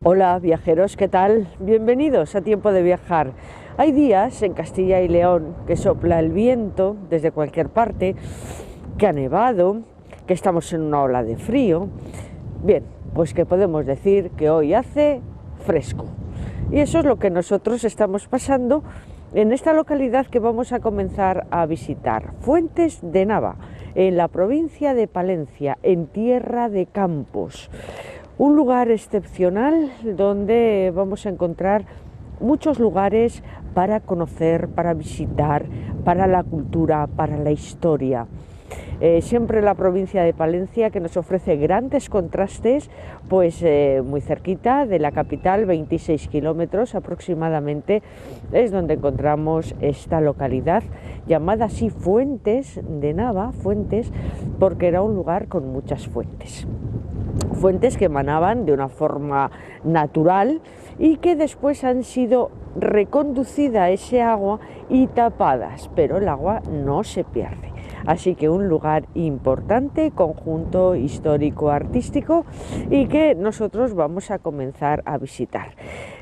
Hola viajeros, ¿qué tal? Bienvenidos a Tiempo de Viajar. Hay días en Castilla y León que sopla el viento desde cualquier parte, que ha nevado, que estamos en una ola de frío. Bien, pues que podemos decir que hoy hace fresco. Y eso es lo que nosotros estamos pasando en esta localidad que vamos a comenzar a visitar, Fuentes de Nava, en la provincia de Palencia, en Tierra de Campos. Un lugar excepcional donde vamos a encontrar muchos lugares para conocer, para visitar, para la cultura, para la historia. Siempre la provincia de Palencia, que nos ofrece grandes contrastes, pues muy cerquita de la capital, 26 kilómetros aproximadamente, es donde encontramos esta localidad llamada así Fuentes de Nava, Fuentes, porque era un lugar con muchas fuentes. Fuentes que emanaban de una forma natural y que después han sido reconducida ese agua y tapadas, pero el agua no se pierde. Así que un lugar importante, conjunto histórico-artístico, y que nosotros vamos a comenzar a visitar.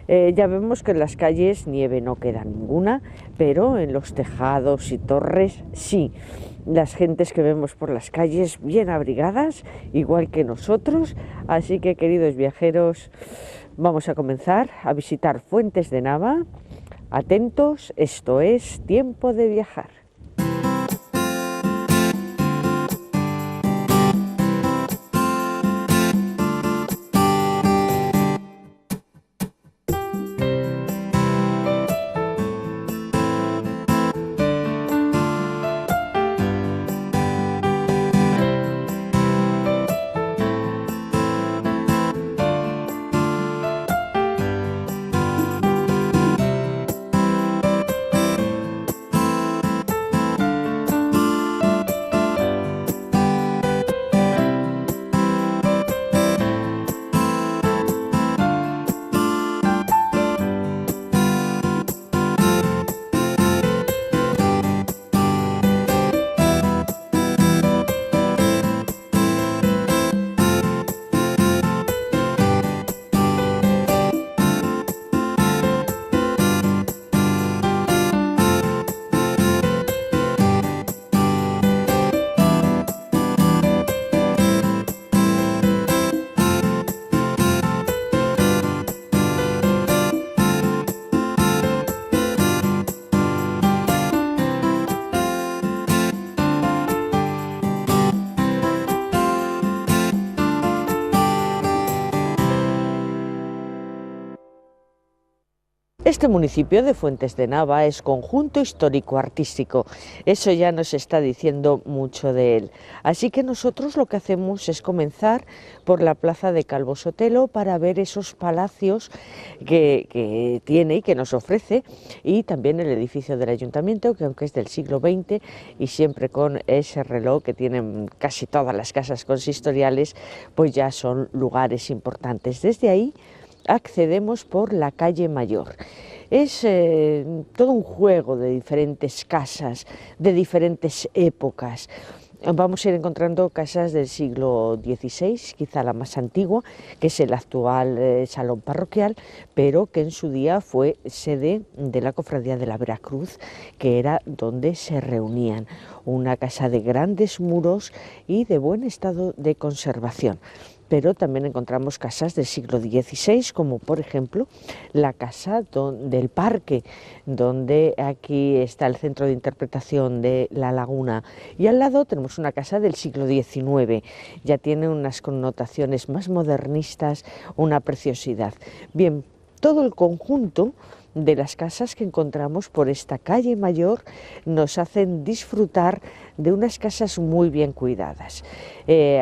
Ya vemos que en las calles nieve no queda ninguna, pero en los tejados y torres sí. Las gentes que vemos por las calles bien abrigadas, igual que nosotros. Así que, queridos viajeros, vamos a comenzar a visitar Fuentes de Nava. Atentos, esto es Tiempo de Viajar. Este municipio de Fuentes de Nava es conjunto histórico-artístico, eso ya nos está diciendo mucho de él. Así que nosotros lo que hacemos es comenzar por la plaza de Calvo Sotelo para ver esos palacios que tiene y que nos ofrece, y también el edificio del ayuntamiento, que aunque es del siglo XX y siempre con ese reloj que tienen casi todas las casas consistoriales, pues ya son lugares importantes. Desde ahí accedemos por la calle Mayor. Es todo un juego de diferentes casas, de diferentes épocas. Vamos a ir encontrando casas del siglo XVI, quizá la más antigua, que es el actual salón parroquial, pero que en su día fue sede de la Cofradía de la Veracruz, que era donde se reunían. Una casa de grandes muros y de buen estado de conservación. Pero también encontramos casas del siglo XVI, como por ejemplo la casa del Parque, donde aquí está el centro de interpretación de La Laguna, y al lado tenemos una casa del siglo XIX, ya tiene unas connotaciones más modernistas, una preciosidad. Bien, todo el conjunto de las casas que encontramos por esta calle Mayor nos hacen disfrutar de unas casas muy bien cuidadas.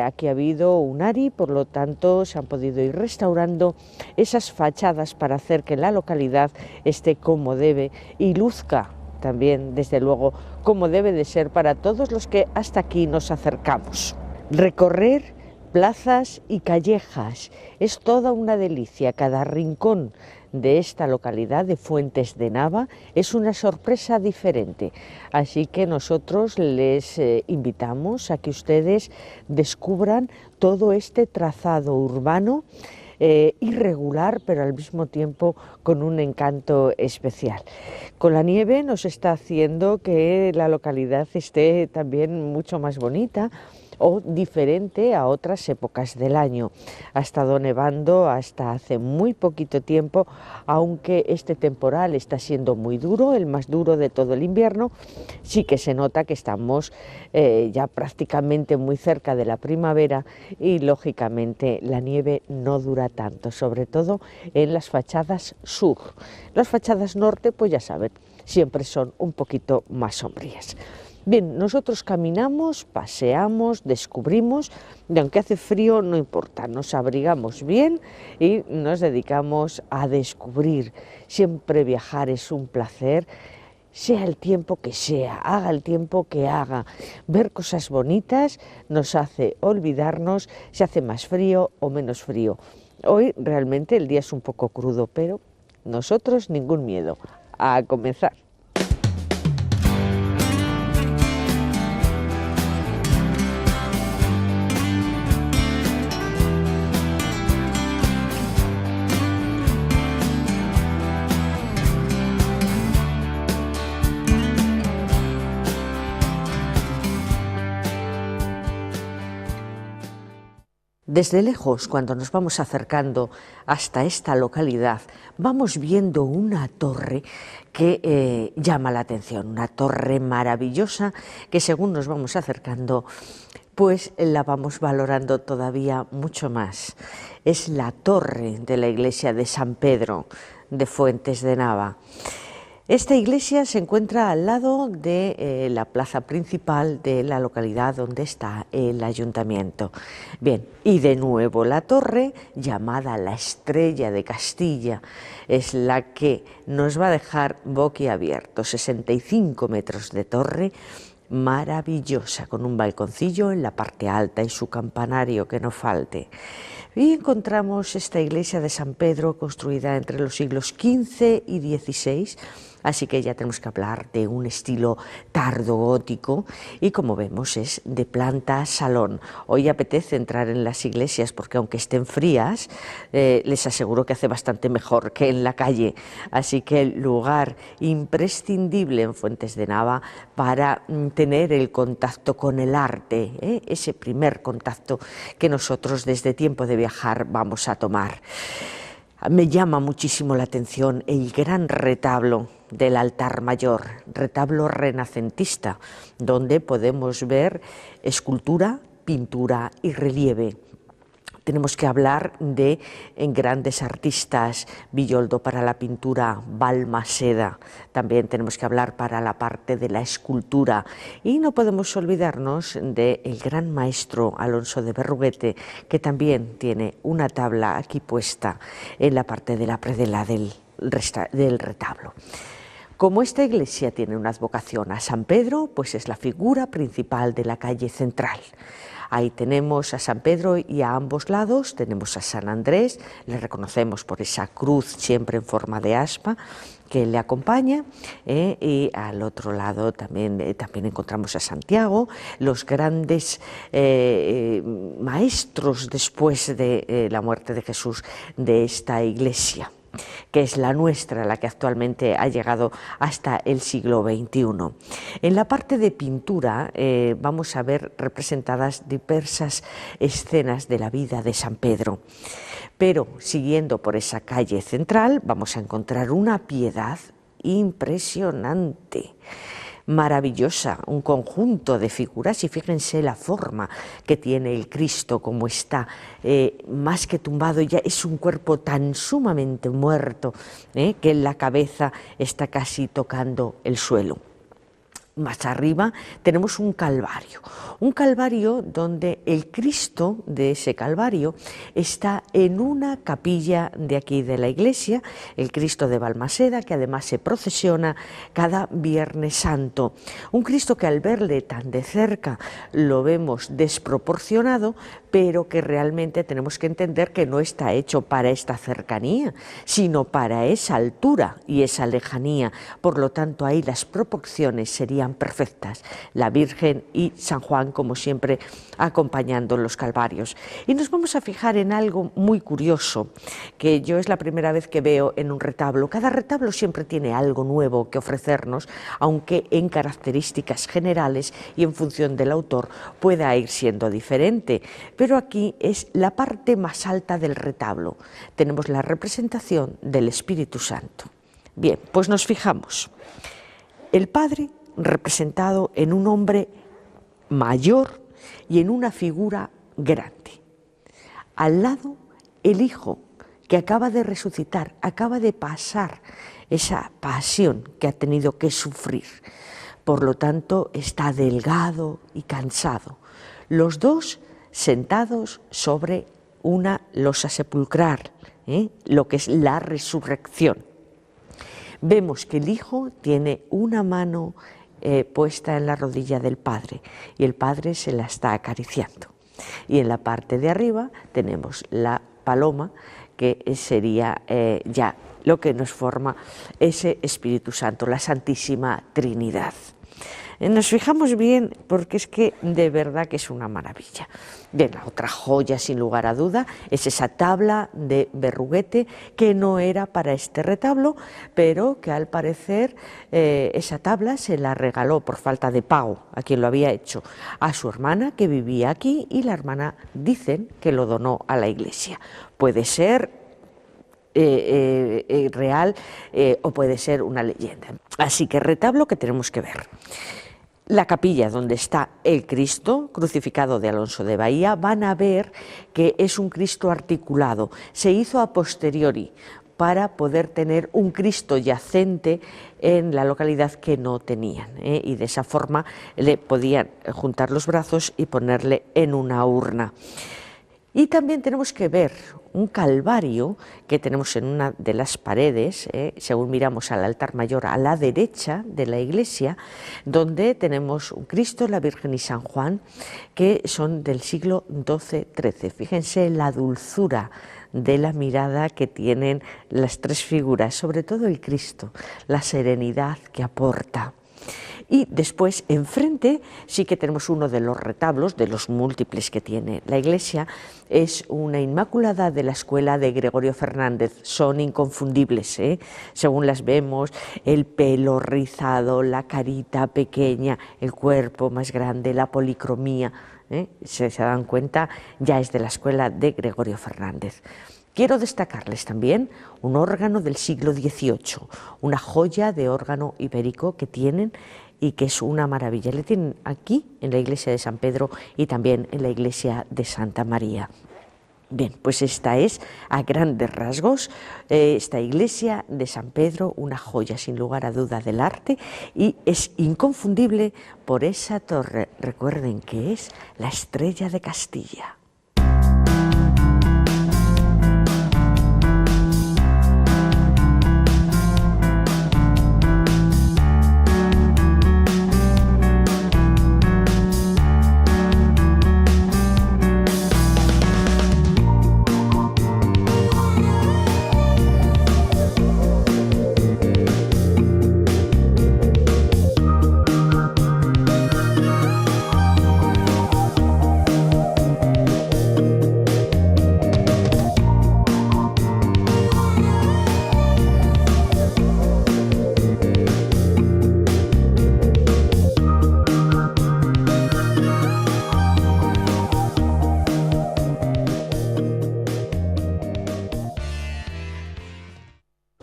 Aquí ha habido un ARI, por lo tanto se han podido ir restaurando esas fachadas para hacer que la localidad esté como debe y luzca también, desde luego, como debe de ser para todos los que hasta aquí nos acercamos. Recorrer plazas y callejas es toda una delicia. Cada rincón de esta localidad de Fuentes de Nava es una sorpresa diferente, así que nosotros les invitamos a que ustedes descubran todo este trazado urbano irregular, pero al mismo tiempo con un encanto especial. Con la nieve nos está haciendo que la localidad esté también mucho más bonita o diferente a otras épocas del año. Ha estado nevando hasta hace muy poquito tiempo, aunque este temporal está siendo muy duro, el más duro de todo el invierno. Sí que se nota que estamos ya prácticamente muy cerca de la primavera y lógicamente la nieve no dura tanto, sobre todo en las fachadas sur. Las fachadas norte, pues ya saben, siempre son un poquito más sombrías. Bien, nosotros caminamos, paseamos, descubrimos, y aunque hace frío no importa, nos abrigamos bien y nos dedicamos a descubrir. Siempre viajar es un placer, sea el tiempo que sea, haga el tiempo que haga. Ver cosas bonitas nos hace olvidarnos si hace más frío o menos frío. Hoy realmente el día es un poco crudo, pero nosotros ningún miedo. A comenzar. Desde lejos, cuando nos vamos acercando hasta esta localidad, vamos viendo una torre que llama la atención, una torre maravillosa que según nos vamos acercando, pues la vamos valorando todavía mucho más. Es la torre de la iglesia de San Pedro de Fuentes de Nava. Esta iglesia se encuentra al lado de la plaza principal de la localidad donde está el ayuntamiento. Bien, y de nuevo la torre, llamada la Estrella de Castilla, es la que nos va a dejar boquiabiertos, 65 metros de torre, maravillosa, con un balconcillo en la parte alta y su campanario que no falte. Y encontramos esta iglesia de San Pedro construida entre los siglos XV y XVI, así que ya tenemos que hablar de un estilo tardogótico y como vemos es de planta salón. Hoy apetece entrar en las iglesias porque aunque estén frías, les aseguro que hace bastante mejor que en la calle, así que el lugar imprescindible en Fuentes de Nava para tener el contacto con el arte, ese primer contacto que nosotros desde tiempo de viajar vamos a tomar. Me llama muchísimo la atención el gran retablo del altar mayor, retablo renacentista, donde podemos ver escultura, pintura y relieve. Tenemos que hablar de grandes artistas, Villoldo para la pintura, Balmaseda, también tenemos que hablar para la parte de la escultura y no podemos olvidarnos del gran maestro Alonso de Berruguete, que también tiene una tabla aquí puesta en la parte de la predela del retablo. Como esta iglesia tiene una advocación a San Pedro, pues es la figura principal de la calle central. Ahí tenemos a San Pedro y a ambos lados tenemos a San Andrés, le reconocemos por esa cruz siempre en forma de aspa que le acompaña, y al otro lado también encontramos a Santiago, los grandes maestros después de la muerte de Jesús de esta iglesia, que es la nuestra, la que actualmente ha llegado hasta el siglo XXI. En la parte de pintura vamos a ver representadas diversas escenas de la vida de San Pedro, pero siguiendo por esa calle central vamos a encontrar una piedad impresionante, maravillosa, un conjunto de figuras y fíjense la forma que tiene el Cristo, como está más que tumbado, ya es un cuerpo tan sumamente muerto que la cabeza está casi tocando el suelo. Más arriba tenemos un calvario donde el Cristo de ese calvario está en una capilla de aquí de la iglesia, el Cristo de Balmaseda, que además se procesiona cada Viernes Santo. Un Cristo que al verle tan de cerca lo vemos desproporcionado, pero que realmente tenemos que entender que no está hecho para esta cercanía, sino para esa altura y esa lejanía. Por lo tanto, ahí las proporciones serían sean perfectas, la Virgen y San Juan, como siempre, acompañando los calvarios. Y nos vamos a fijar en algo muy curioso, que yo es la primera vez que veo en un retablo. Cada retablo siempre tiene algo nuevo que ofrecernos, aunque en características generales y en función del autor pueda ir siendo diferente. Pero aquí es la parte más alta del retablo. Tenemos la representación del Espíritu Santo. Bien, pues nos fijamos. El Padre representado en un hombre mayor y en una figura grande. Al lado, el Hijo, que acaba de resucitar, acaba de pasar esa pasión que ha tenido que sufrir. Por lo tanto, está delgado y cansado. Los dos sentados sobre una losa sepulcral, lo que es la resurrección. Vemos que el Hijo tiene una mano puesta en la rodilla del Padre y el Padre se la está acariciando. Y en la parte de arriba tenemos la paloma, que sería ya lo que nos forma ese Espíritu Santo, la Santísima Trinidad. Nos fijamos bien porque es que de verdad que es una maravilla. Bien, la otra joya sin lugar a duda es esa tabla de Berruguete que no era para este retablo, pero que al parecer esa tabla se la regaló por falta de pago a quien lo había hecho, a su hermana que vivía aquí, y la hermana dicen que lo donó a la iglesia. Puede ser real o puede ser una leyenda. Así que retablo que tenemos que ver. La capilla donde está el Cristo crucificado de Alonso de Bahía, van a ver que es un Cristo articulado. Se hizo a posteriori para poder tener un Cristo yacente en la localidad que no tenían, y de esa forma le podían juntar los brazos y ponerle en una urna. Y también tenemos que ver un calvario que tenemos en una de las paredes, según miramos al altar mayor a la derecha de la iglesia, donde tenemos un Cristo, la Virgen y San Juan, que son del siglo XII-XIII. Fíjense la dulzura de la mirada que tienen las tres figuras, sobre todo el Cristo, la serenidad que aporta. Y después, enfrente, sí que tenemos uno de los retablos, de los múltiples que tiene la iglesia, es una Inmaculada de la escuela de Gregorio Fernández. Son inconfundibles, según las vemos, el pelo rizado, la carita pequeña, el cuerpo más grande, la policromía, se dan cuenta, ya es de la escuela de Gregorio Fernández. Quiero destacarles también un órgano del siglo XVIII, una joya de órgano ibérico que tienen y que es una maravilla. Le tienen aquí en la iglesia de San Pedro y también en la iglesia de Santa María. Bien, pues esta es a grandes rasgos esta iglesia de San Pedro, una joya sin lugar a duda del arte, y es inconfundible por esa torre. Recuerden que es la Estrella de Castilla.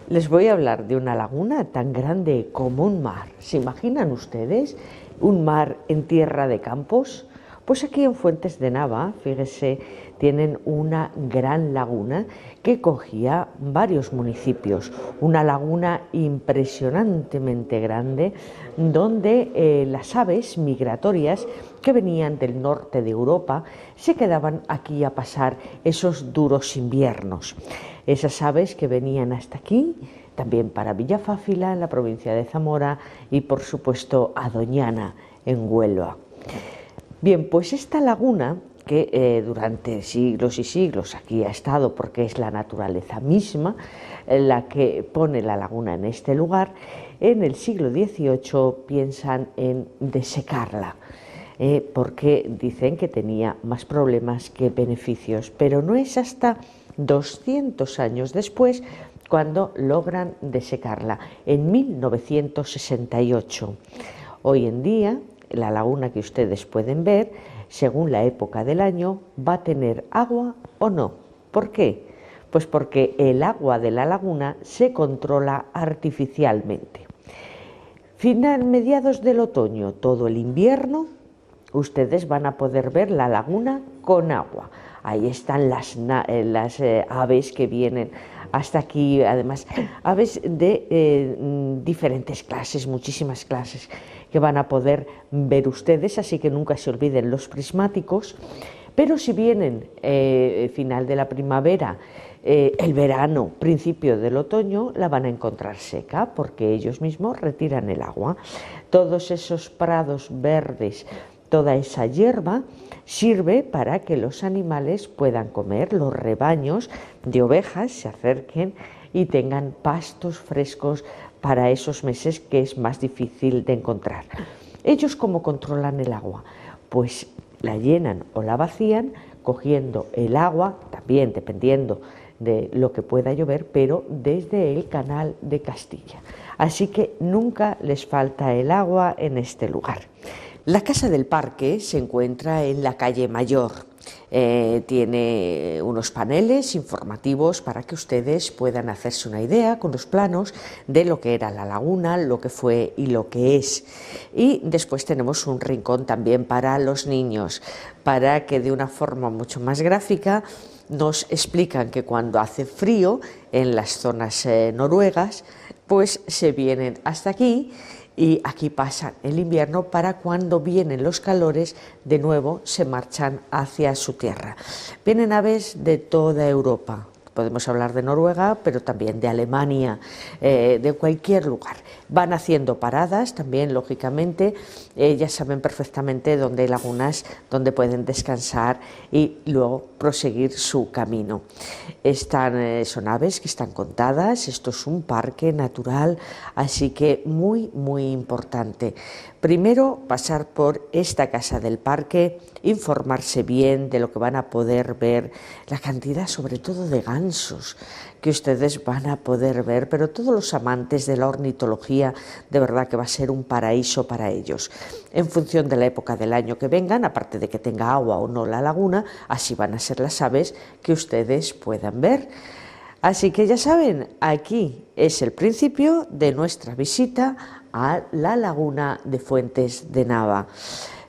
Les voy a hablar de una laguna tan grande como un mar. ¿Se imaginan ustedes un mar en tierra de campos? Pues aquí en Fuentes de Nava, fíjese, tienen una gran laguna que cogía varios municipios. Una laguna impresionantemente grande donde las aves migratorias que venían del norte de Europa se quedaban aquí a pasar esos duros inviernos. Esas aves que venían hasta aquí, también para Villafáfila, en la provincia de Zamora, y por supuesto a Doñana, en Huelva. Bien, pues esta laguna, que durante siglos y siglos aquí ha estado, porque es la naturaleza misma la que pone la laguna en este lugar, en el siglo XVIII piensan en desecarla, porque dicen que tenía más problemas que beneficios, pero no es hasta 200 años después cuando logran desecarla, en 1968. Hoy en día, la laguna que ustedes pueden ver, según la época del año, va a tener agua o no. ¿Por qué? Pues porque el agua de la laguna se controla artificialmente. Mediados del otoño, todo el invierno, ustedes van a poder ver la laguna con agua. Ahí están las aves que vienen hasta aquí, además aves de diferentes clases, muchísimas clases que van a poder ver ustedes, así que nunca se olviden los prismáticos. Pero si vienen final de la primavera, el verano, principio del otoño, la van a encontrar seca porque ellos mismos retiran el agua. Todos esos prados verdes, toda esa hierba sirve para que los animales puedan comer, los rebaños de ovejas se acerquen y tengan pastos frescos para esos meses que es más difícil de encontrar. ¿Ellos cómo controlan el agua? Pues la llenan o la vacían cogiendo el agua, también dependiendo de lo que pueda llover, pero desde el canal de Castilla. Así que nunca les falta el agua en este lugar. La Casa del Parque se encuentra en la calle Mayor. Tiene unos paneles informativos para que ustedes puedan hacerse una idea con los planos de lo que era la laguna, lo que fue y lo que es. Y después tenemos un rincón también para los niños, para que de una forma mucho más gráfica nos explican que cuando hace frío en las zonas noruegas, pues se vienen hasta aquí y aquí pasan el invierno para cuando vienen los calores de nuevo se marchan hacia su tierra. Vienen aves de toda Europa. Podemos hablar de Noruega, pero también de Alemania, de cualquier lugar. Van haciendo paradas también, lógicamente. Ya saben perfectamente dónde hay lagunas, donde pueden descansar y luego proseguir su camino. Son aves que están contadas, esto es un parque natural, así que muy, muy importante. Primero, pasar por esta Casa del Parque, informarse bien de lo que van a poder ver, la cantidad sobre todo de gansos que ustedes van a poder ver, pero todos los amantes de la ornitología, de verdad que va a ser un paraíso para ellos. En función de la época del año que vengan, aparte de que tenga agua o no la laguna, así van a ser las aves que ustedes puedan ver. Así que ya saben, aquí es el principio de nuestra visita a la laguna de Fuentes de Nava.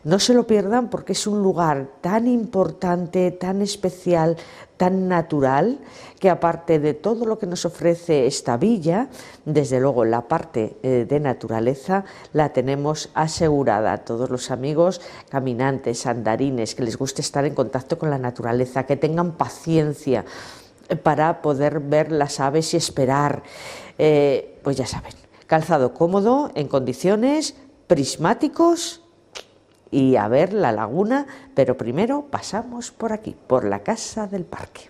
No se lo pierdan porque es un lugar tan importante, tan especial, tan natural, que aparte de todo lo que nos ofrece esta villa, desde luego la parte de naturaleza la tenemos asegurada. Todos los amigos caminantes, andarines, que les guste estar en contacto con la naturaleza, que tengan paciencia para poder ver las aves y esperar, pues ya saben, calzado cómodo, en condiciones, prismáticos y a ver la laguna, pero primero pasamos por aquí, por la Casa del Parque.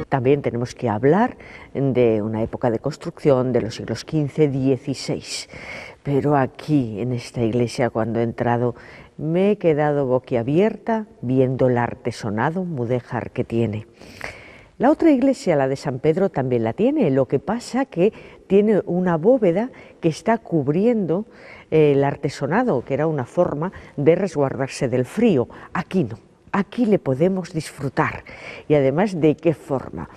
También tenemos que hablar de una época de construcción de los siglos XV-XVI, pero aquí en esta iglesia cuando he entrado me he quedado boquiabierta viendo el artesonado mudéjar que tiene. La otra iglesia, la de San Pedro, también la tiene, lo que pasa que tiene una bóveda que está cubriendo el artesonado, que era una forma de resguardarse del frío. Aquí no. Aquí le podemos disfrutar y además de qué forma.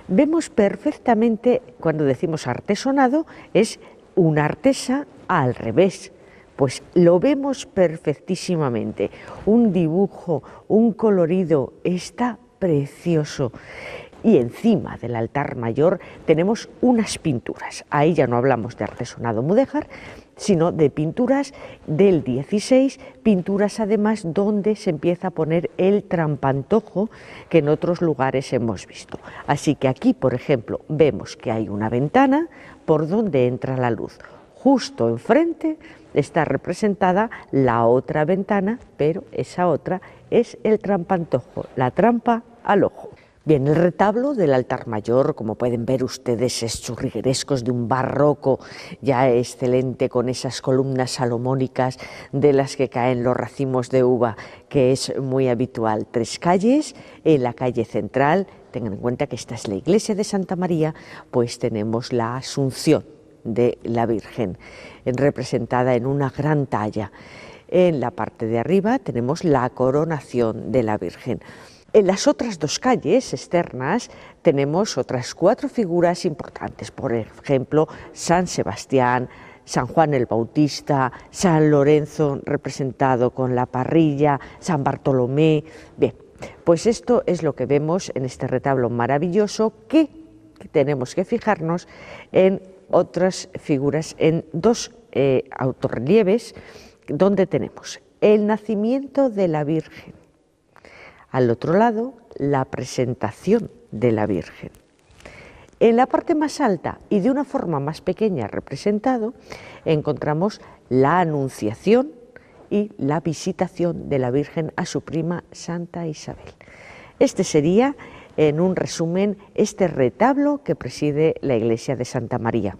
Vemos perfectamente cuando decimos artesonado es una artesa al revés, pues lo vemos perfectísimamente. Un dibujo, un colorido, está precioso. Y encima del altar mayor tenemos unas pinturas. Ahí ya no hablamos de artesonado mudéjar, sino de pinturas del 16, pinturas además donde se empieza a poner el trampantojo que en otros lugares hemos visto. Así que aquí, por ejemplo, vemos que hay una ventana por donde entra la luz. justo enfrente está representada la otra ventana, pero esa otra es el trampantojo, la trampa al ojo. Bien, el retablo del altar mayor, como pueden ver ustedes, es churrigueresco, de un barroco ya excelente, con esas columnas salomónicas de las que caen los racimos de uva, que es muy habitual. 3 calles, en la calle central, tengan en cuenta que esta es la iglesia de Santa María, pues tenemos la Asunción de la Virgen, representada en una gran talla. En la parte de arriba tenemos la coronación de la Virgen. En las otras 2 calles externas tenemos otras 4 figuras importantes, por ejemplo, San Sebastián, San Juan el Bautista, San Lorenzo representado con la parrilla, San Bartolomé. Bien, pues esto es lo que vemos en este retablo maravilloso, que tenemos que fijarnos en otras figuras, en 2 autorrelieves, donde tenemos el nacimiento de la Virgen. Al otro lado, la presentación de la Virgen. En la parte más alta y de una forma más pequeña representado, encontramos la Anunciación y la visitación de la Virgen a su prima Santa Isabel. Este sería, en un resumen, este retablo que preside la iglesia de Santa María.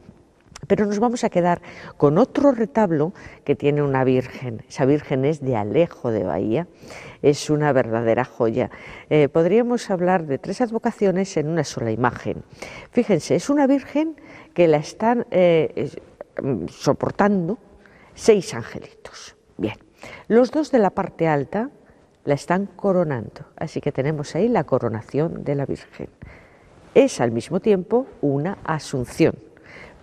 Pero nos vamos a quedar con otro retablo que tiene una Virgen. Esa Virgen es de Alejo de Bahía, es una verdadera joya. Podríamos hablar de 3 advocaciones en una sola imagen. Fíjense, es una Virgen que la están soportando 6 angelitos. Bien, los 2 de la parte alta la están coronando, así que tenemos ahí la coronación de la Virgen. Es al mismo tiempo una Asunción,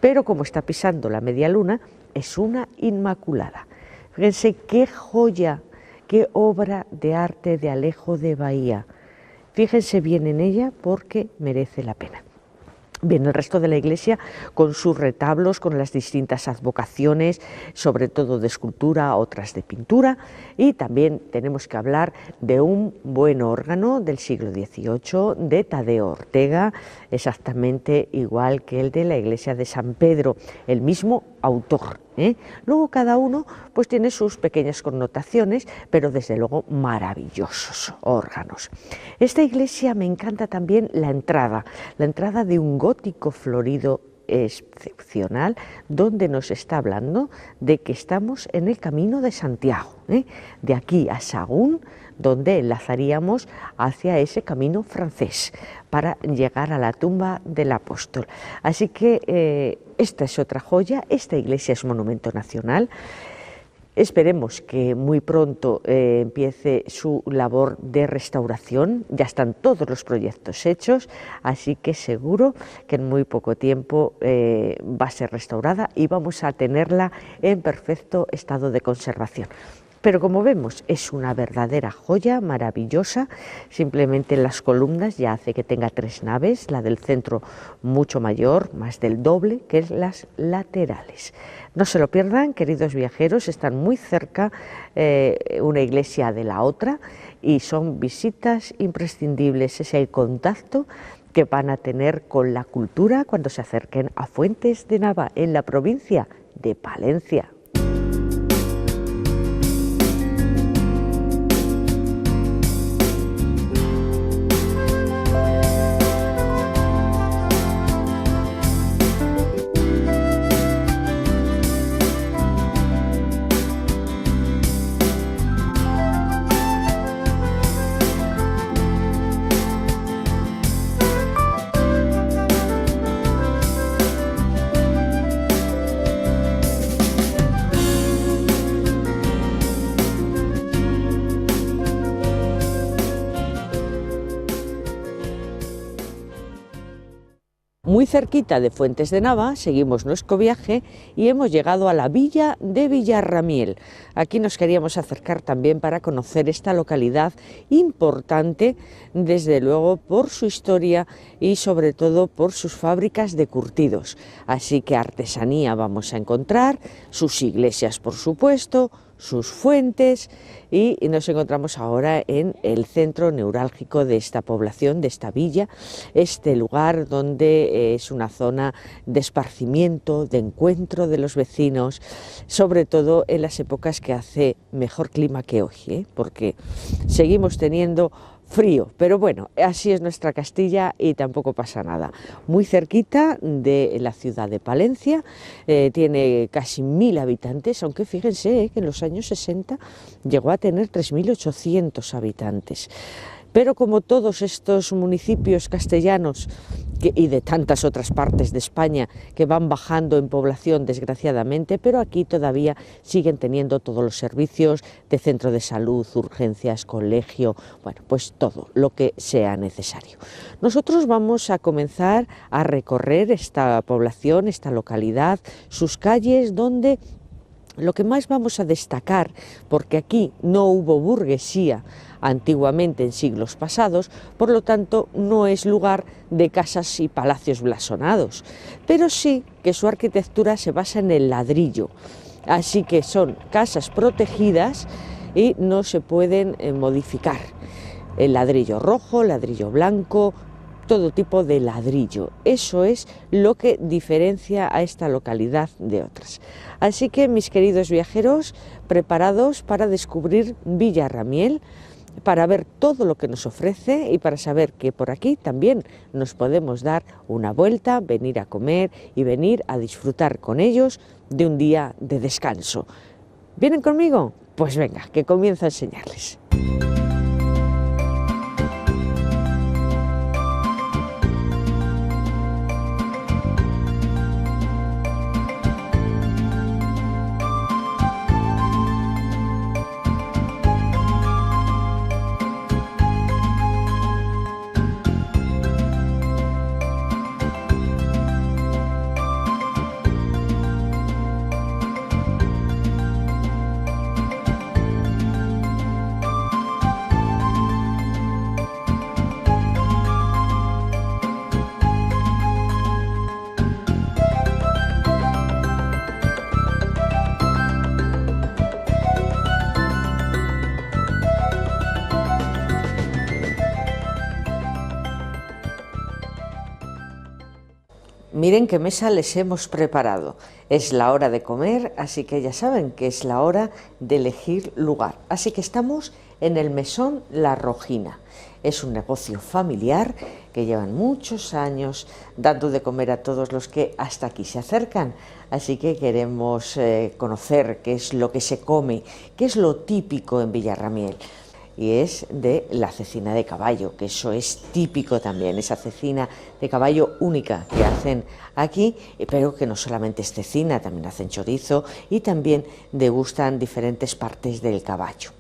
pero como está pisando la media luna, es una Inmaculada. Fíjense qué joya, qué obra de arte de Alejo de Bahía. Fíjense bien en ella porque merece la pena. Bien, el resto de la iglesia con sus retablos, con las distintas advocaciones, sobre todo de escultura, otras de pintura, y también tenemos que hablar de un buen órgano del siglo XVIII de Tadeo Ortega, exactamente igual que el de la iglesia de San Pedro, el mismo autor. Luego cada uno pues tiene sus pequeñas connotaciones, pero desde luego maravillosos órganos. Esta iglesia me encanta también la entrada de un gótico florido excepcional, donde nos está hablando de que estamos en el camino de Santiago, de aquí a Sahagún, donde enlazaríamos hacia ese camino francés para llegar a la tumba del apóstol. Así que esta es otra joya, esta iglesia es monumento nacional. Esperemos que muy pronto empiece su labor de restauración, ya están todos los proyectos hechos, así que seguro que en muy poco tiempo va a ser restaurada y vamos a tenerla en perfecto estado de conservación. Pero como vemos, es una verdadera joya maravillosa, simplemente las columnas ya hace que tenga 3 naves, la del centro mucho mayor, más del doble que las laterales. No se lo pierdan, queridos viajeros, están muy cerca una iglesia de la otra y son visitas imprescindibles, es el contacto que van a tener con la cultura cuando se acerquen a Fuentes de Nava, en la provincia de Palencia. Muy cerquita de Fuentes de Nava seguimos nuestro viaje y hemos llegado a la villa de Villarramiel. Aquí nos queríamos acercar también para conocer esta localidad importante, desde luego por su historia y sobre todo por sus fábricas de curtidos. Así que artesanía vamos a encontrar, sus iglesias por supuesto, sus fuentes, y nos encontramos ahora en el centro neurálgico de esta población, de esta villa, este lugar donde es una zona de esparcimiento, de encuentro de los vecinos, sobre todo en las épocas que hace mejor clima que hoy, porque seguimos teniendo frío, pero bueno, así es nuestra Castilla y tampoco pasa nada. Muy cerquita de la ciudad de Palencia, tiene casi 1000 habitantes, aunque fíjense que en los años 60 llegó a tener 3800 habitantes. Pero como todos estos municipios castellanos y de tantas otras partes de España que van bajando en población desgraciadamente, pero aquí todavía siguen teniendo todos los servicios de centro de salud, urgencias, colegio, bueno, pues todo lo que sea necesario. Nosotros vamos a comenzar a recorrer esta población, esta localidad, sus calles, donde lo que más vamos a destacar, porque aquí no hubo burguesía antiguamente en siglos pasados, por lo tanto no es lugar de casas y palacios blasonados, pero sí que su arquitectura se basa en el ladrillo, así que son casas protegidas y no se pueden modificar. El ladrillo rojo, ladrillo blanco, todo tipo de ladrillo. Eso es lo que diferencia a esta localidad de otras. Así que, mis queridos viajeros, preparados para descubrir Villarramiel, para ver todo lo que nos ofrece y para saber que por aquí también nos podemos dar una vuelta, venir a comer y venir a disfrutar con ellos de un día de descanso. ¿Vienen conmigo? Pues venga, que comienzo a enseñarles. Miren qué mesa les hemos preparado. Es la hora de comer, así que ya saben que es la hora de elegir lugar. Así que estamos en el Mesón La Rojina. Es un negocio familiar que llevan muchos años dando de comer a todos los que hasta aquí se acercan. Así que queremos conocer qué es lo que se come, qué es lo típico en Villarramiel. Y es de la cecina de caballo, que eso es típico también, esa cecina de caballo única que hacen aquí, pero que no solamente es cecina, también hacen chorizo y también degustan diferentes partes del caballo.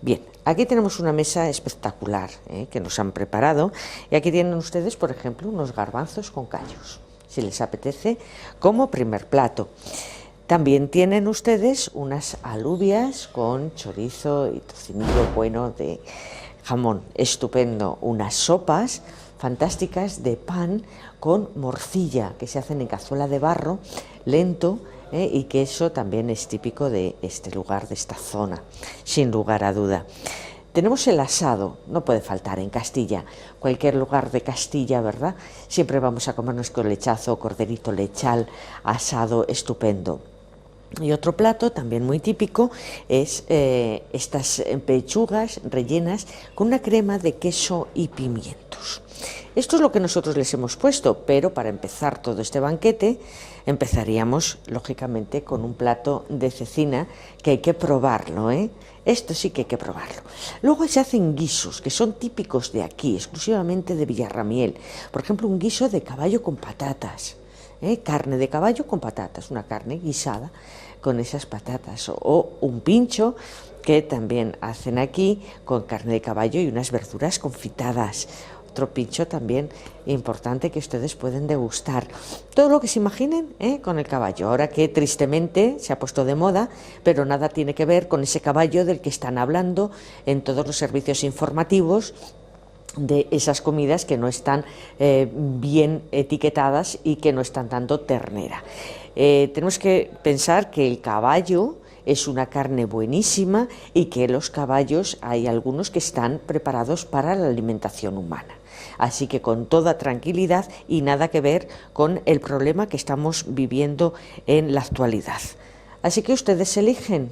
Bien, aquí tenemos una mesa espectacular que nos han preparado, y aquí tienen ustedes, por ejemplo, unos garbanzos con callos, si les apetece, como primer plato. También tienen ustedes unas alubias con chorizo y tocinillo bueno de jamón, estupendo. Unas sopas fantásticas de pan con morcilla que se hacen en cazuela de barro, lento, y que eso también es típico de este lugar, de esta zona, sin lugar a duda. Tenemos el asado, no puede faltar en Castilla, cualquier lugar de Castilla, ¿verdad? Siempre vamos a comernos con lechazo, corderito lechal, asado estupendo. Y otro plato también muy típico es estas pechugas rellenas con una crema de queso y pimientos. Esto es lo que nosotros les hemos puesto, pero para empezar todo este banquete empezaríamos lógicamente con un plato de cecina que hay que probarlo, Esto sí que hay que probarlo. Luego se hacen guisos que son típicos de aquí, exclusivamente de Villarramiel. Por ejemplo, un guiso de caballo con patatas. Carne de caballo con patatas, una carne guisada con esas patatas, o un pincho que también hacen aquí con carne de caballo y unas verduras confitadas. Otro pincho también importante que ustedes pueden degustar. Todo lo que se imaginen con el caballo, ahora que tristemente se ha puesto de moda, pero nada tiene que ver con ese caballo del que están hablando en todos los servicios informativos, de esas comidas que no están bien etiquetadas y que no están dando ternera. Tenemos que pensar que el caballo es una carne buenísima y que los caballos hay algunos que están preparados para la alimentación humana. Así que con toda tranquilidad y nada que ver con el problema que estamos viviendo en la actualidad. Así que ustedes eligen,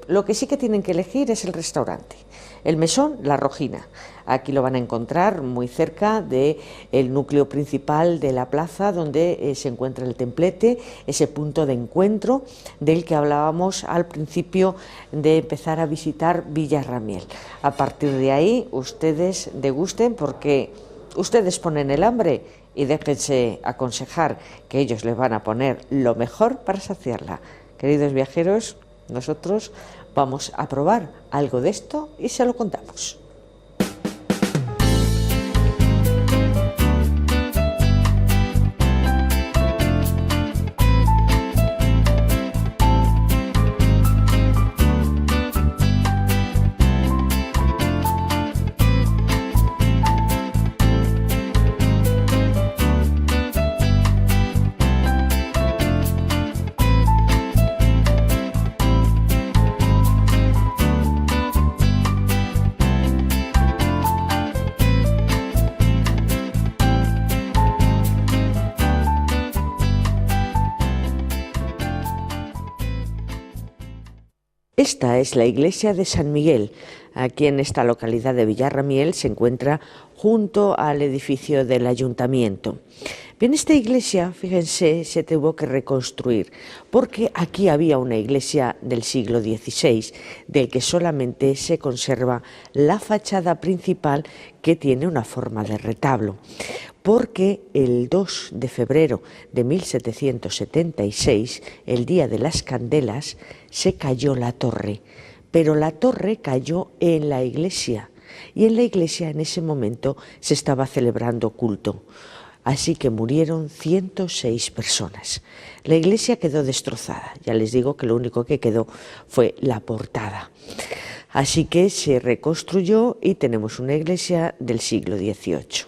Lo que sí que tienen que elegir es el restaurante. El mesón, La Rojina. Aquí lo van a encontrar muy cerca del núcleo principal de la plaza, donde se encuentra el templete, ese punto de encuentro del que hablábamos al principio de empezar a visitar Villarramiel. A partir de ahí, ustedes degusten, porque ustedes ponen el hambre y déjense aconsejar, que ellos les van a poner lo mejor para saciarla. Queridos viajeros, nosotros vamos a probar algo de esto y se lo contamos. Esta es la iglesia de San Miguel. Aquí en esta localidad de Villarramiel se encuentra junto al edificio del ayuntamiento. Bien, esta iglesia, fíjense, se tuvo que reconstruir porque aquí había una iglesia del siglo XVI, del que solamente se conserva la fachada principal, que tiene una forma de retablo, porque el 2 de febrero de 1776, el día de las Candelas, se cayó la torre, pero la torre cayó en la iglesia, y en la iglesia en ese momento se estaba celebrando culto. Así que murieron 106 personas. La iglesia quedó destrozada. Ya les digo que lo único que quedó fue la portada. Así que se reconstruyó y tenemos una iglesia del siglo XVIII.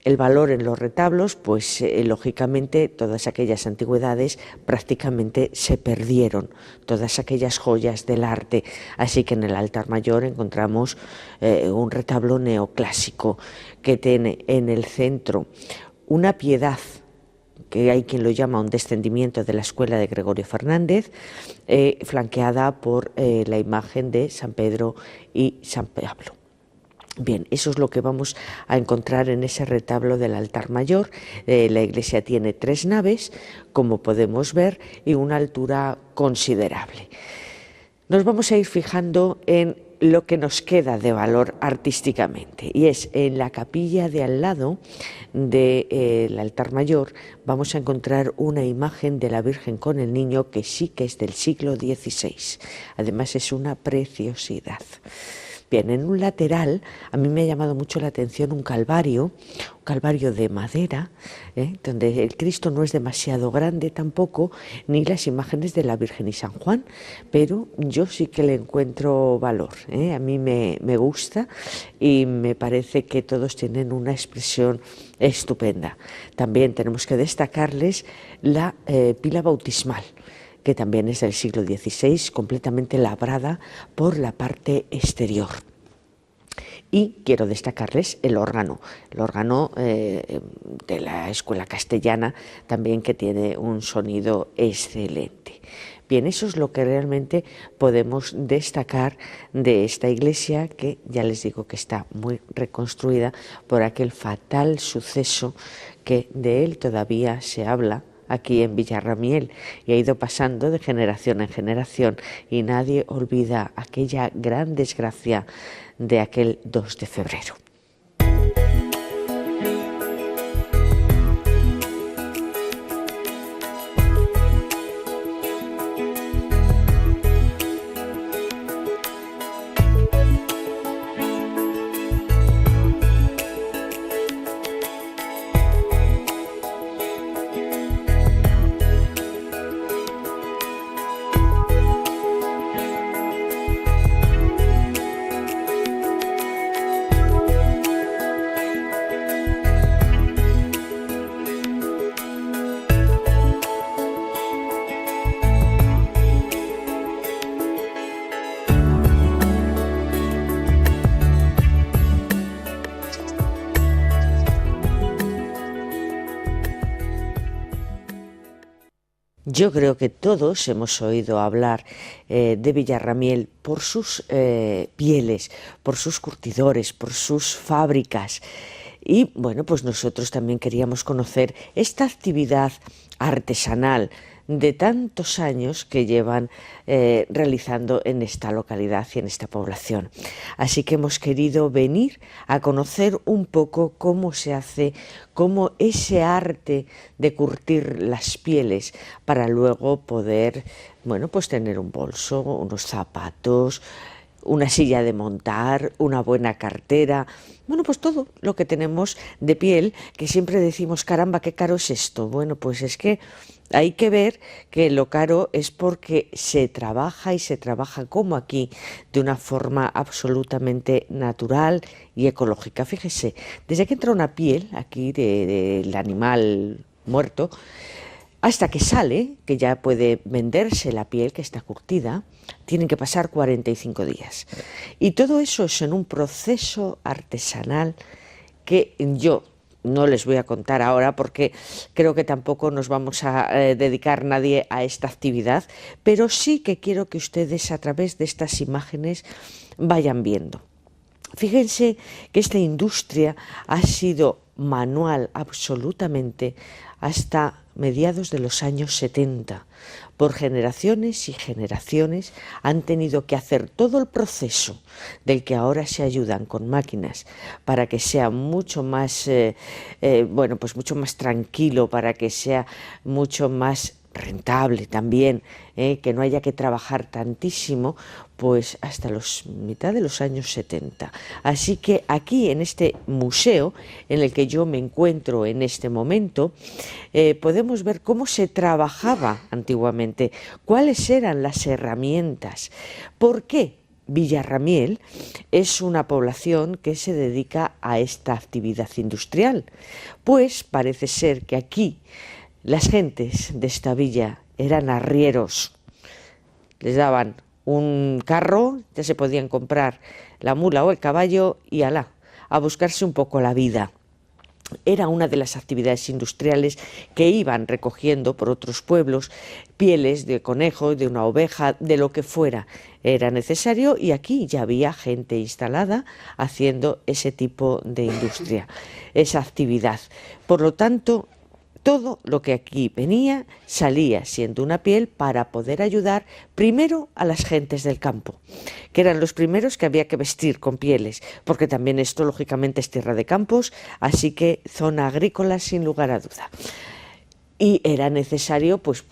El valor en los retablos, pues lógicamente todas aquellas antigüedades prácticamente se perdieron, todas aquellas joyas del arte. Así que en el altar mayor encontramos un retablo neoclásico que tiene en el centro una piedad, que hay quien lo llama un descendimiento de la escuela de Gregorio Fernández, flanqueada por la imagen de San Pedro y San Pablo. Bien, eso es lo que vamos a encontrar en ese retablo del altar mayor. La iglesia tiene 3 naves, como podemos ver, y una altura considerable. Nos vamos a ir fijando en lo que nos queda de valor artísticamente, y es en la capilla de al lado del altar mayor vamos a encontrar una imagen de la Virgen con el Niño que sí que es del siglo XVI. Además es una preciosidad. Bien, en un lateral a mí me ha llamado mucho la atención un calvario de madera, donde el Cristo no es demasiado grande tampoco, ni las imágenes de la Virgen y San Juan, pero yo sí que le encuentro valor. A mí me gusta y me parece que todos tienen una expresión estupenda. También tenemos que destacarles la pila bautismal, que también es del siglo XVI, completamente labrada por la parte exterior. Y quiero destacarles el órgano de la escuela castellana, también, que tiene un sonido excelente. Bien, eso es lo que realmente podemos destacar de esta iglesia, que ya les digo que está muy reconstruida por aquel fatal suceso que de él todavía se habla aquí en Villarramiel y ha ido pasando de generación en generación, y nadie olvida aquella gran desgracia de aquel 2 de febrero. Yo creo que todos hemos oído hablar de Villarramiel por sus pieles, por sus curtidores, por sus fábricas. Y bueno, pues nosotros también queríamos conocer esta actividad artesanal de tantos años que llevan realizando en esta localidad y en esta población. Así que hemos querido venir a conocer un poco cómo se hace, cómo ese arte de curtir las pieles para luego poder, bueno, pues tener un bolso, unos zapatos, una silla de montar, una buena cartera, bueno, pues todo lo que tenemos de piel, que siempre decimos, caramba, qué caro es esto. Bueno, pues es que hay que ver que lo caro es porque se trabaja y se trabaja como aquí, de una forma absolutamente natural y ecológica. Fíjese, desde que entra una piel aquí del animal muerto, hasta que sale, que ya puede venderse la piel que está curtida, tienen que pasar 45 días. Y todo eso es en un proceso artesanal que yo no les voy a contar ahora porque creo que tampoco nos vamos a dedicar nadie a esta actividad, pero sí que quiero que ustedes a través de estas imágenes vayan viendo. Fíjense que esta industria ha sido manual absolutamente hasta mediados de los años 70. Por generaciones y generaciones han tenido que hacer todo el proceso del que ahora se ayudan con máquinas para que sea mucho más, bueno, pues mucho más tranquilo, para que sea mucho más rentable también, que no haya que trabajar tantísimo, pues hasta mitad de los años 70. Así que aquí en este museo en el que yo me encuentro en este momento, podemos ver cómo se trabajaba antiguamente, cuáles eran las herramientas, por qué Villarramiel es una población que se dedica a esta actividad industrial. Pues parece ser que aquí las gentes de esta villa eran arrieros, les daban un carro, ya se podían comprar la mula o el caballo y alá, a buscarse un poco la vida. Era una de las actividades industriales que iban recogiendo por otros pueblos pieles de conejo, de una oveja, de lo que fuera era necesario, y aquí ya había gente instalada haciendo ese tipo de industria, esa actividad. Por lo tanto, todo lo que aquí venía salía siendo una piel para poder ayudar primero a las gentes del campo, que eran los primeros que había que vestir con pieles, porque también esto lógicamente es tierra de campos, así que zona agrícola sin lugar a duda. Y era necesario pues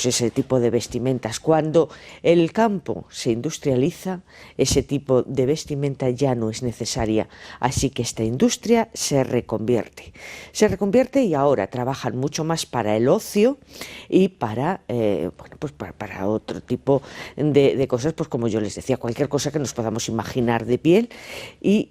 ese tipo de vestimentas. Cuando el campo se industrializa, ese tipo de vestimenta ya no es necesaria. Así que esta industria se reconvierte. Se reconvierte y ahora trabajan mucho más para el ocio y para, bueno, pues para otro tipo de cosas, pues como yo les decía, cualquier cosa que nos podamos imaginar de piel. Y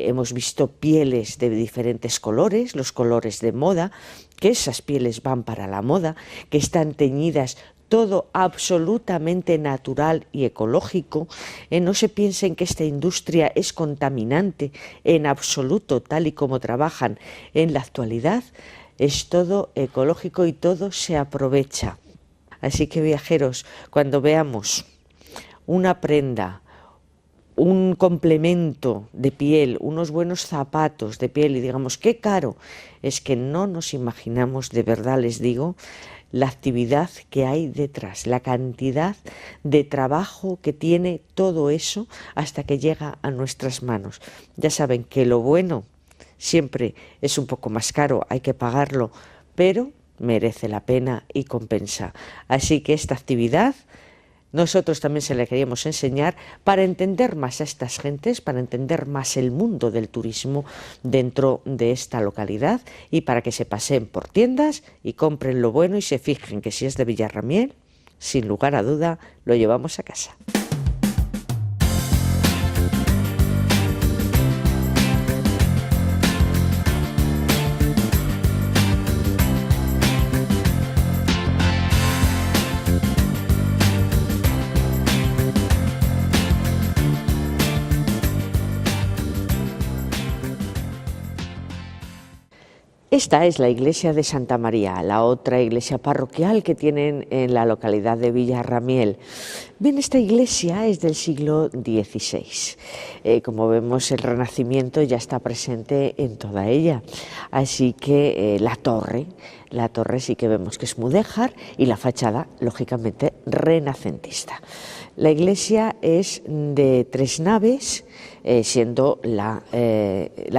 hemos visto pieles de diferentes colores, los colores de moda, que esas pieles van para la moda, que están teñidas, todo absolutamente natural y ecológico. No se piensen que esta industria es contaminante en absoluto, tal y como trabajan en la actualidad. Es todo ecológico y todo se aprovecha. Así que, viajeros, cuando veamos una prenda, un complemento de piel, unos buenos zapatos de piel y digamos qué caro, es que no nos imaginamos, de verdad les digo, la actividad que hay detrás, la cantidad de trabajo que tiene todo eso hasta que llega a nuestras manos. Ya saben que lo bueno siempre es un poco más caro, hay que pagarlo, pero merece la pena y compensa. Así que esta actividad nosotros también se la queríamos enseñar para entender más a estas gentes, para entender más el mundo del turismo dentro de esta localidad y para que se paseen por tiendas y compren lo bueno y se fijen que si es de Villarramiel, sin lugar a duda, lo llevamos a casa. Esta es la iglesia de Santa María, la otra iglesia parroquial que tienen en la localidad de Villarramiel. Bien, esta iglesia es del siglo XVI. Como vemos, el Renacimiento ya está presente en toda ella. Así que la torre sí que vemos que es mudéjar y la fachada, lógicamente, renacentista. La iglesia es de 3 naves, siendo la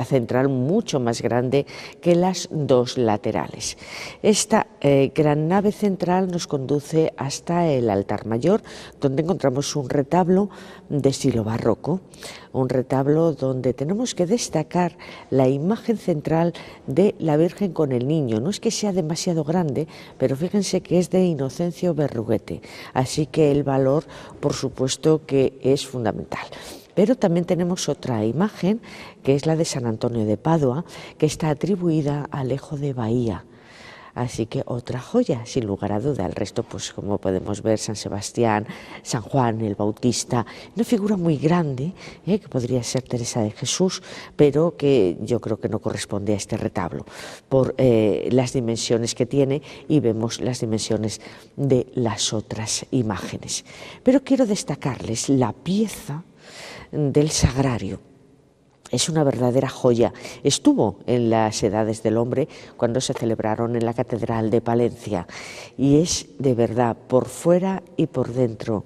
central mucho más grande que las 2 laterales. Esta gran nave central nos conduce hasta el altar mayor, donde encontramos un retablo de estilo barroco, un retablo donde tenemos que destacar la imagen central de la Virgen con el niño. No es que sea demasiado grande, pero fíjense que es de Inocencio Berruguete, así que el valor, por supuesto, que es fundamental. Pero también tenemos otra imagen, que es la de San Antonio de Padua, que está atribuida a Alejo de Bahía. Así que otra joya, sin lugar a duda. El resto, pues como podemos ver, San Sebastián, San Juan el Bautista, una figura muy grande, que podría ser Teresa de Jesús, pero que yo creo que no corresponde a este retablo, por las dimensiones que tiene, y vemos las dimensiones de las otras imágenes. Pero quiero destacarles la pieza del sagrario. Es una verdadera joya. Estuvo en las Edades del Hombre cuando se celebraron en la Catedral de Palencia y es de verdad, por fuera y por dentro,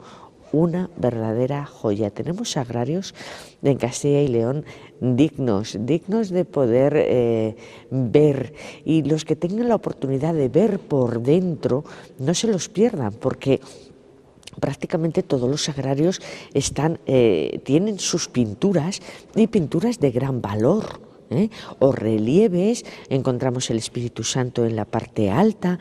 una verdadera joya. Tenemos sagrarios en Castilla y León dignos de poder ver, y los que tengan la oportunidad de ver por dentro no se los pierdan, porque prácticamente todos los sagrarios tienen sus pinturas, y pinturas de gran valor, o relieves. Encontramos el Espíritu Santo en la parte alta.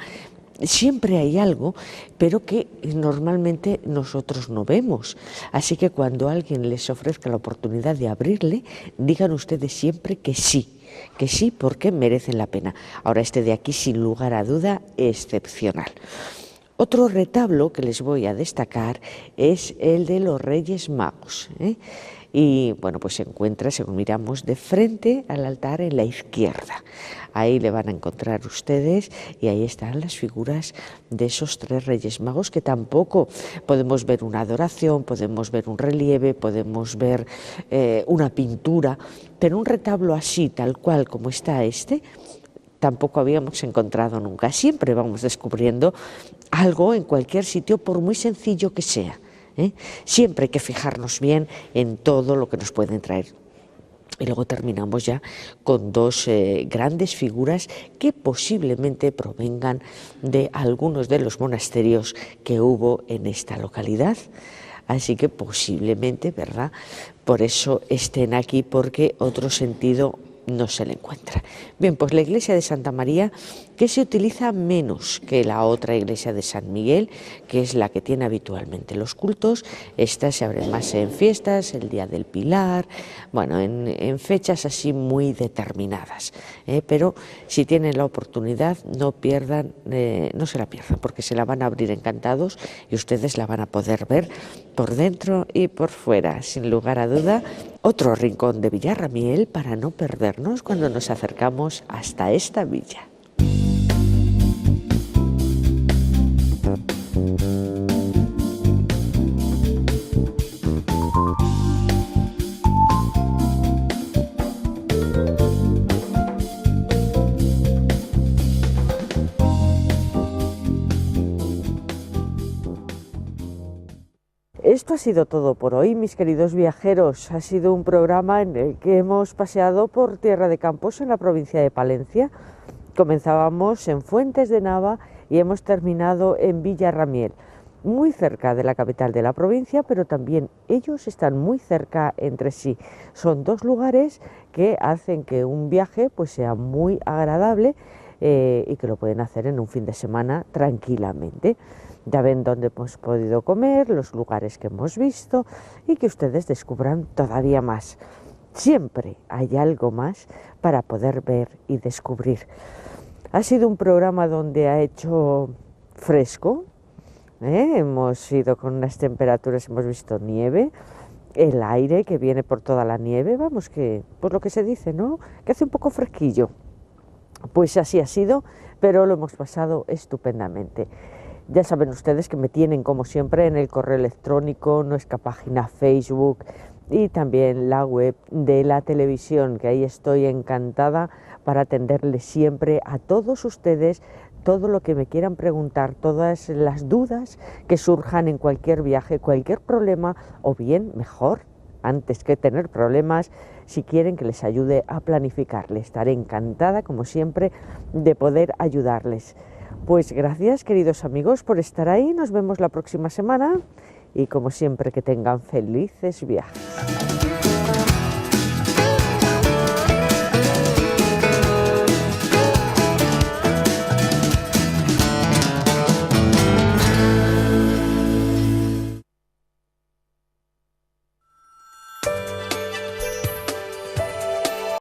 Siempre hay algo, pero que normalmente nosotros no vemos. Así que cuando alguien les ofrezca la oportunidad de abrirle, digan ustedes siempre que sí, porque merecen la pena. Ahora, este de aquí, sin lugar a duda, excepcional. Otro retablo que les voy a destacar es el de los Reyes Magos, y bueno, pues se encuentra, según miramos, de frente al altar en la izquierda. Ahí le van a encontrar ustedes, y ahí están las figuras de esos 3 Reyes Magos, que tampoco podemos ver una adoración, podemos ver un relieve, podemos ver una pintura, pero un retablo así, tal cual como está tampoco habíamos encontrado nunca. Siempre vamos descubriendo algo en cualquier sitio, por muy sencillo que sea. Siempre hay que fijarnos bien en todo lo que nos pueden traer. Y luego terminamos ya con 2 grandes figuras que posiblemente provengan de algunos de los monasterios que hubo en esta localidad. Así que posiblemente, ¿verdad?, por eso estén aquí, porque otro sentido no se le encuentra. Bien, pues la iglesia de Santa María, que se utiliza menos que la otra iglesia de San Miguel, que es la que tiene habitualmente los cultos. Esta se abre más en fiestas, el Día del Pilar, bueno, en fechas así muy determinadas. Pero si tienen la oportunidad, no se la pierdan, porque se la van a abrir encantados y ustedes la van a poder ver por dentro y por fuera. Sin lugar a duda, otro rincón de Villarramiel para no perdernos cuando nos acercamos hasta esta villa. Esto ha sido todo por hoy, mis queridos viajeros. Ha sido un programa en el que hemos paseado por Tierra de Campos, en la provincia de Palencia. Comenzábamos en Fuentes de Nava y hemos terminado en Villarramiel, muy cerca de la capital de la provincia, pero también ellos están muy cerca entre sí. Son 2 lugares que hacen que un viaje pues sea muy agradable, y que lo pueden hacer en un fin de semana tranquilamente. Ya ven dónde hemos podido comer, los lugares que hemos visto, y que ustedes descubran todavía más. Siempre hay algo más para poder ver y descubrir. Ha sido un programa donde ha hecho fresco, hemos ido con unas temperaturas, hemos visto nieve, el aire que viene por toda la nieve, vamos, que por lo que se dice, ¿no?, que hace un poco fresquillo. Pues así ha sido, pero lo hemos pasado estupendamente. Ya saben ustedes que me tienen como siempre en el correo electrónico, nuestra página Facebook y también la web de la televisión, que ahí estoy encantada para atenderles siempre a todos ustedes, todo lo que me quieran preguntar, todas las dudas que surjan en cualquier viaje, cualquier problema, o bien, mejor, antes que tener problemas, si quieren que les ayude a planificarles. Estaré encantada, como siempre, de poder ayudarles. Pues gracias, queridos amigos, por estar ahí. Nos vemos la próxima semana y, como siempre, que tengan felices viajes.